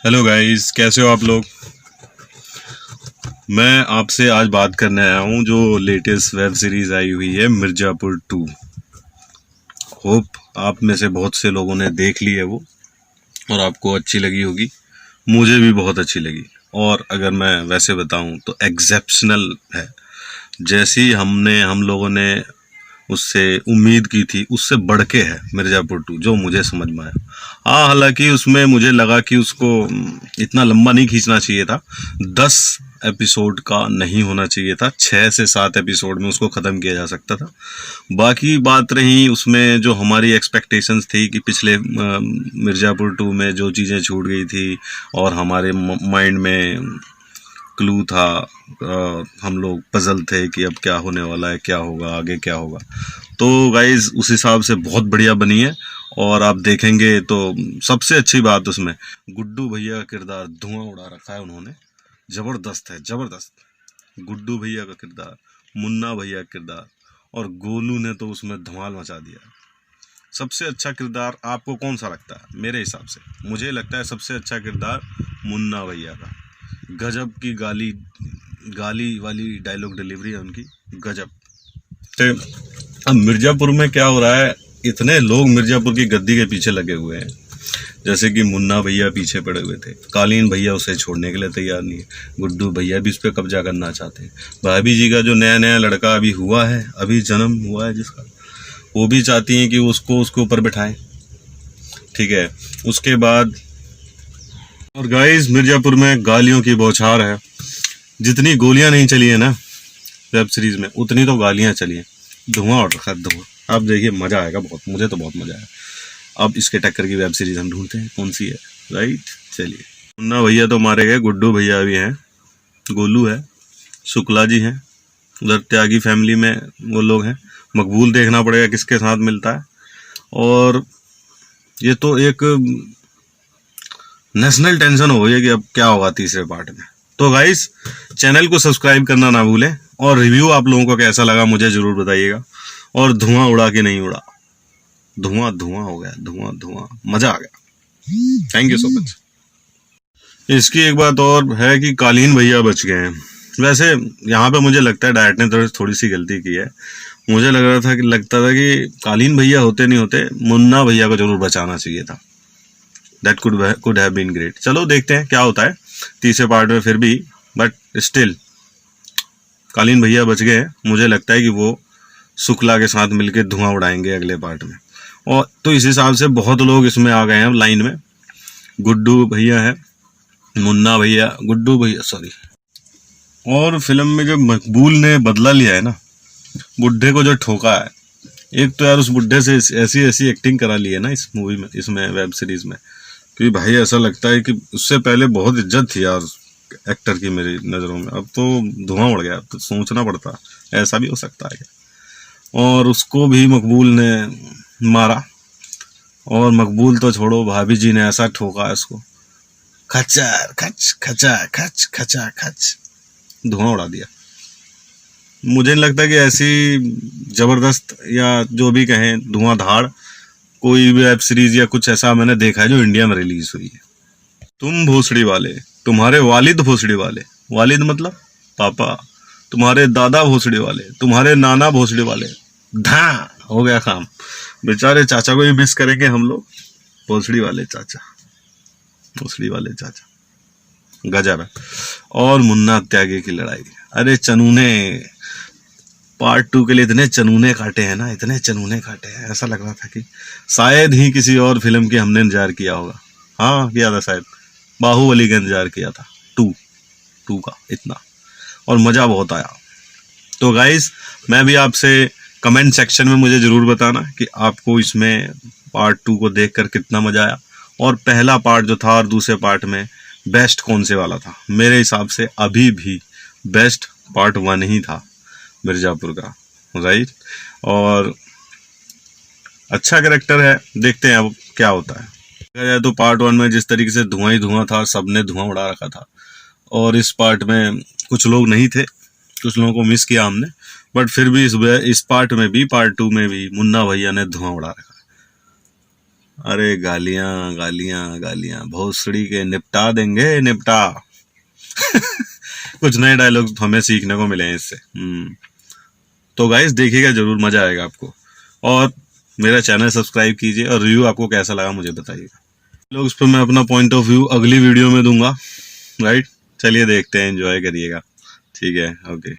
Hello guys, कैसे हो आप लोग। मैं आपसे आज बात करने आया हूँ जो लेटेस्ट वेब सीरीज आई हुई है मिर्ज़ापुर 2। होप आप में से बहुत से लोगों ने देख ली है वो और आपको अच्छी लगी होगी। मुझे भी बहुत अच्छी लगी और अगर मैं वैसे बताऊं तो एक्सेप्शनल है। जैसी हम लोगों ने उससे उम्मीद की थी उससे बढ़ के है मिर्ज़ापुर 2 जो मुझे समझ में आया। हाँ, हालांकि उसमें मुझे लगा कि उसको इतना लंबा नहीं खींचना चाहिए था। 10 एपिसोड का नहीं होना चाहिए था, 6 से 7 एपिसोड में उसको ख़त्म किया जा सकता था। बाकी बात रही उसमें जो हमारी एक्सपेक्टेशंस थी कि पिछले मिर्ज़ापुर 2 में जो चीज़ें छूट गई थी और हमारे माइंड में क्लू था, हम लोग पजल थे कि अब क्या होने वाला है, क्या होगा आगे, क्या होगा। तो गाइज उस हिसाब से बहुत बढ़िया बनी है और आप देखेंगे तो सबसे अच्छी बात उसमें गुड्डू भैया का किरदार धुआं उड़ा रखा है उन्होंने। जबरदस्त है, जबरदस्त। गुड्डू भैया का किरदार, मुन्ना भैया का किरदार और गोलू ने तो उसमें धमाल मचा दिया। सबसे अच्छा किरदार आपको कौन सा लगता है? मेरे हिसाब से मुझे लगता है सबसे अच्छा किरदार मुन्ना भैया का। गजब की गाली गाली वाली डायलॉग डिलीवरी है उनकी, गजब। तो अब मिर्ज़ापुर में क्या हो रहा है, इतने लोग मिर्ज़ापुर की गद्दी के पीछे लगे हुए हैं। जैसे कि मुन्ना भैया पीछे पड़े हुए थे, कालीन भैया उसे छोड़ने के लिए तैयार नहीं है, गुड्डू भैया भी उस पर कब्जा करना चाहते हैं, भाभी जी का जो नया नया लड़का अभी हुआ है, अभी जन्म हुआ है जिसका, वो भी चाहती हैं कि उसको उसके ऊपर बिठाएं। ठीक है, उसके बाद और गाइस मिर्ज़ापुर में गालियों की बौछार है। जितनी गोलियां नहीं चली है ना वेब सीरीज में, उतनी तो गालियां चली हैं। धुआं उड़ रखा है, धुआं। आप देखिए, मजा आएगा बहुत, मुझे तो बहुत मजा आया। अब इसके टक्कर की वेब सीरीज हम ढूंढते हैं कौन सी है। राइट, चलिए। मुन्ना भैया तो मारे गए, गुड्डू भैया भी हैं, गोलू है, शुक्ला जी हैं, उधर त्यागी फैमिली में वो लोग हैं। मकबूल देखना पड़ेगा किसके साथ मिलता है। और ये तो एक नेशनल टेंशन हो गई है कि अब क्या होगा तीसरे पार्ट में। तो गाइस, चैनल को सब्सक्राइब करना ना भूलें और रिव्यू आप लोगों को कैसा लगा मुझे जरूर बताइएगा। और धुआं उड़ा कि नहीं उड़ा, धुआं धुआं हो गया, धुआं धुआं, मजा आ गया। Thank you so much. इसकी एक बात और है कि कालीन भैया बच गए हैं। वैसे यहाँ पे मुझे लगता है डायरेक्टर ने थोड़ी सी गलती की है। मुझे लगता था कि कालीन भैया होते नहीं होते, मुन्ना भैया को जरूर बचाना चाहिए था। That could have been great. चलो देखते हैं क्या होता है तीसरे पार्ट में फिर भी, बट स्टिल कालीन भैया बच गए हैं। मुझे लगता है कि वो शुक्ला के साथ मिलकर धुआं उड़ाएंगे अगले पार्ट में। और तो इस हिसाब से बहुत लोग इसमें आ गए हैं लाइन में। गुड्डू भैया है, मुन्ना भैया, गुड्डू भैया सॉरी। और फिल्म में जो मकबूल ने बदला लिया है ना, बुड्ढे को जो ठोका है, एक तो यार उस बुड्ढे से ऐसी ऐसी एक्टिंग करा ली है ना इस मूवी में, इसमें वेब सीरीज में, कि भाई ऐसा लगता है कि उससे पहले बहुत इज्जत थी यार एक्टर की मेरी नज़रों में। अब तो धुआं उड़ गया, अब तो सोचना पड़ता ऐसा भी हो सकता है क्या। और उसको भी मकबूल ने मारा। और मकबूल तो छोड़ो, भाभी जी ने ऐसा ठोका इसको, खच्चर खच खचा खच खचा खच, धुआं उड़ा दिया। मुझे नहीं लगता कि ऐसी जबरदस्त या जो भी कहें धुआंधार कोई भी वेब सीरीज या कुछ ऐसा मैंने देखा है जो इंडिया में रिलीज हुई है। तुम भोसड़ी वाले, तुम्हारे वालिद भोसड़ी वाले, वालिद मतलब पापा, तुम्हारे दादा भोसड़ी वाले, तुम्हारे नाना भोसड़ी वाले, धा हो गया काम। बेचारे चाचा को भी मिस करेंगे हम लोग। भोसड़ी वाले चाचा, भोसड़ी वाले चाचा, गजब है। और मुन्ना त्यागी की लड़ाई, अरे चनूने पार्ट 2 के लिए इतने चनूने काटे हैं ना, इतने चनूने काटे हैं, ऐसा लग रहा था कि शायद ही किसी और फिल्म की हमने इंतजार किया होगा। हाँ, किया था शायद, बाहुबली का इंतजार किया था, टू का इतना। और मज़ा बहुत आया। तो गाइस, मैं भी आपसे कमेंट सेक्शन में मुझे ज़रूर बताना कि आपको इसमें पार्ट 2 को देखकर कितना मज़ा आया, और पहला पार्ट जो था और दूसरे पार्ट में बेस्ट कौन से वाला था। मेरे हिसाब से अभी भी बेस्ट पार्ट 1 ही था मिर्ज़ापुर का, राइट। और अच्छा कैरेक्टर है, देखते हैं अब क्या होता है। देखा जाए तो पार्ट 1 में जिस तरीके से धुआं ही धुआं था, सबने धुआं उड़ा रखा था, और इस पार्ट में कुछ लोग नहीं थे, कुछ लोगों को मिस किया हमने, बट फिर भी इस पार्ट में भी, पार्ट 2 में भी मुन्ना भैया ने धुआं उड़ा रखा। अरे गालियां गालियां गालियां, भोसड़ी के निपटा देंगे, निपटा। कुछ नए डायलॉग हमें सीखने को मिले हैं इससे। तो गाइस देखिएगा जरूर, मजा आएगा आपको। और मेरा चैनल सब्सक्राइब कीजिए और रिव्यू आपको कैसा लगा मुझे बताइएगा। लोग इस पर मैं अपना पॉइंट ऑफ व्यू अगली वीडियो में दूंगा, राइट। चलिए देखते हैं, एंजॉय करिएगा। ठीक है, ओके।